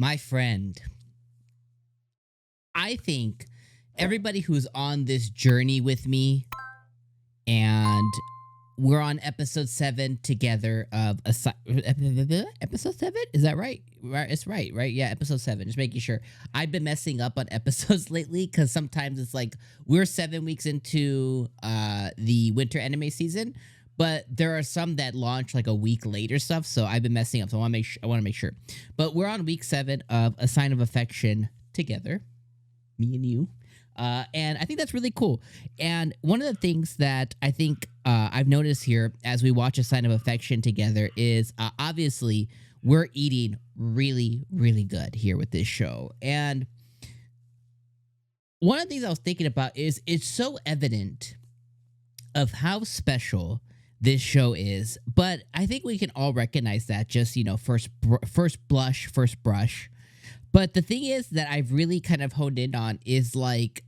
My friend, I think everybody who's on this journey with me, and we're on episode 7 together of episode 7? Is that right? Right, it's right, right? Yeah, episode 7. Just making sure. I've been messing up on episodes lately because sometimes it's like we're 7 weeks into the winter anime season, but there are some that launch like a week later stuff. So I've been messing up. So I want to make sure. But we're on week 7 of A Sign of Affection together, me and you. And I think that's really cool. And one of the things that I think I've noticed here as we watch A Sign of Affection together is obviously we're eating really, really good here with this show. And one of the things I was thinking about is it's so evident of how special this show is, but I think we can all recognize that just, first blush, first brush. But the thing is that I've really kind of honed in on is like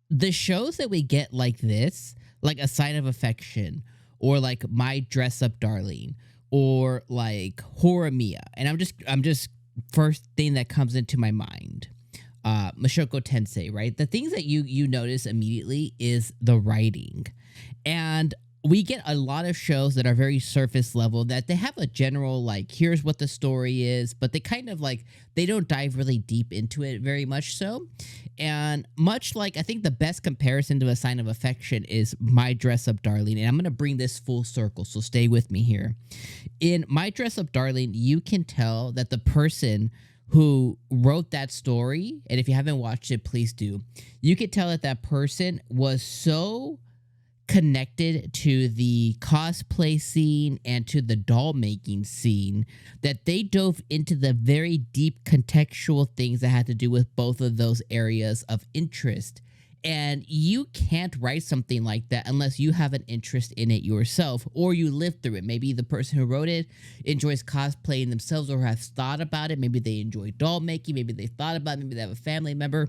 the shows that we get like this, like A Sign of Affection, or like My Dress Up Darling, or like Horimiya. And I'm just first thing that comes into my mind. Mashoko Tensei, right? The things that you notice immediately is the writing. And we get a lot of shows that are very surface level, that they have a general like here's what the story is, but they kind of like they don't dive really deep into it very much so. And much like I think the best comparison to A Sign of Affection is My Dress Up Darling, and I'm going to bring this full circle, so stay with me here. In My Dress Up Darling, you can tell that the person who wrote that story, and if you haven't watched it, please do, you could tell that that person was so connected to the cosplay scene and to the doll making scene that they dove into the very deep contextual things that had to do with both of those areas of interest. And you can't write something like that unless you have an interest in it yourself or you live through it. Maybe the person who wrote it enjoys cosplaying themselves or has thought about it. Maybe they enjoy doll making. Maybe they thought about it. Maybe they have a family member.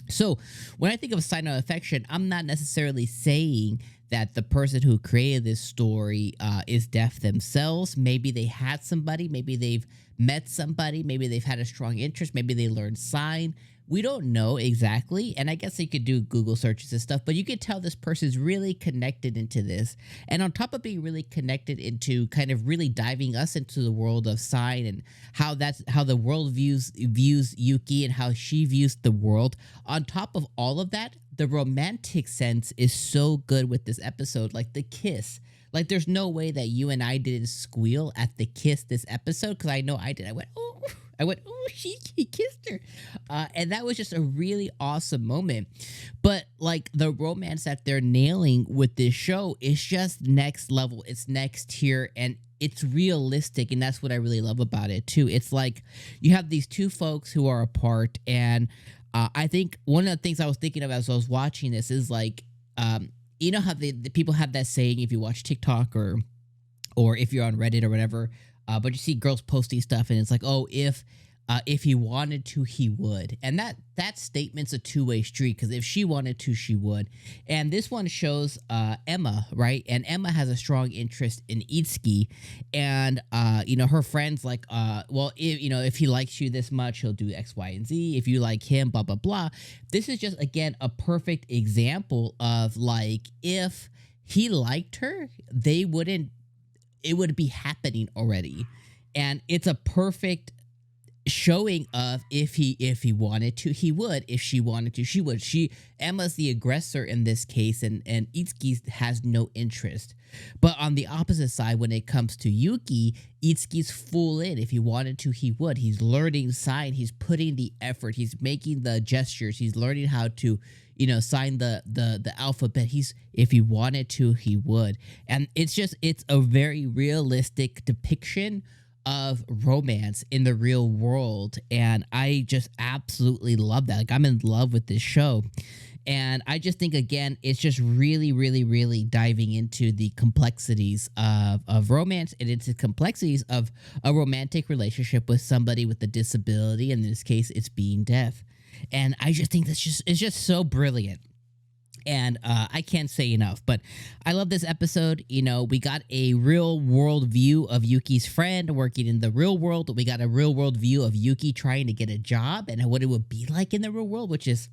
So when I think of A Sign of Affection, I'm not necessarily saying that the person who created this story is deaf themselves. Maybe they had somebody. Maybe they've met somebody. Maybe they've had a strong interest. Maybe they learned sign. We don't know exactly. And I guess you could do Google searches and stuff, but you could tell this person's really connected into this. And on top of being really connected into kind of really diving us into the world of sign and how the world views Yuki and how she views the world. On top of all of that, the romantic sense is so good with this episode, like the kiss. Like, there's no way that you and I didn't squeal at the kiss this episode, because I know I did. I went, oh, he kissed her. And that was just a really awesome moment. But, like, the romance that they're nailing with this show is just next level. It's next tier, and it's realistic, and that's what I really love about it, too. It's like you have these two folks who are apart, and I think one of the things I was thinking of as I was watching this is, like, you know how the people have that saying if you watch TikTok or if you're on Reddit or whatever, but you see girls posting stuff and it's like, oh, if he wanted to, he would. And that statement's a two-way street, because if she wanted to, she would. And this one shows Emma, right? And Emma has a strong interest in 𝐒𝐡𝐚𝐧𝐬𝐿, and her friends like, well, if he likes you this much, he'll do X, Y, and Z. If you like him, blah blah blah. This is just again a perfect example of like if he liked her, it would be happening already. And it's a perfect showing of if he wanted to, he would. If she wanted to, she would. Emma's the aggressor in this case, and 𝐒𝐡𝐚𝐧𝐬𝐿 has no interest. But on the opposite side, when it comes to Yuki, 𝐒𝐡𝐚𝐧𝐬𝐿's full in. If he wanted to, he would. He's learning sign. He's putting the effort. He's making the gestures. He's learning how to sign the alphabet. If he wanted to, he would. And it's a very realistic depiction of romance in the real world, and I just absolutely love that. Like, I'm in love with this show, and I just think again it's just really, really, really diving into the complexities of romance and into complexities of a romantic relationship with somebody with a disability. In this case, it's being deaf, and I just think it's just so brilliant. And I can't say enough, but I love this episode. You know, we got a real world view of Yuki's friend working in the real world. We got a real world view of Yuki trying to get a job and what it would be like in the real world, which is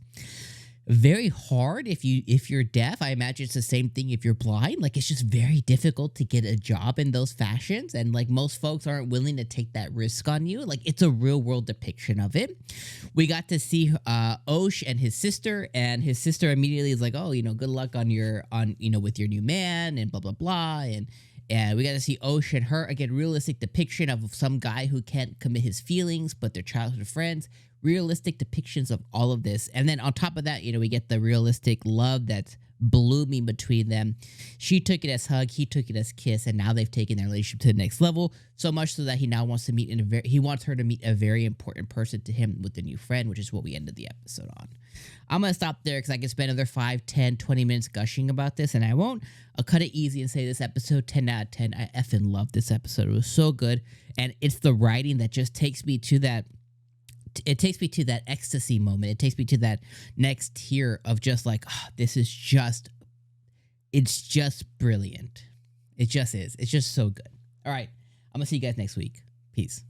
very hard if you're deaf. I imagine it's the same thing if you're blind. Like, it's just very difficult to get a job in those fashions, and like most folks aren't willing to take that risk on you. Like, it's a real world depiction of it. We got to see Osh and his sister immediately is like, oh, you know, good luck with your new man and blah blah blah. And we got to see Osh and her again, realistic depiction of some guy who can't commit his feelings, but they're childhood friends. Realistic depictions of all of this. And then on top of that, you know, we get the realistic love that's blooming between them. She took it as hug, he took it as kiss, and now they've taken their relationship to the next level. So much so that he now wants to he wants her to meet a very important person to him with a new friend, which is what we ended the episode on. I'm going to stop there because I can spend another 5, 10, 20 minutes gushing about this, and I won't. I'll cut it easy and say this episode, 10 out of 10. I effing love this episode. It was so good. And it's the writing that just takes me to that. It takes me to that ecstasy moment. It takes me to that next tier of just like, oh, it's just brilliant. It just is. It's just so good. All right. I'm going to see you guys next week. Peace.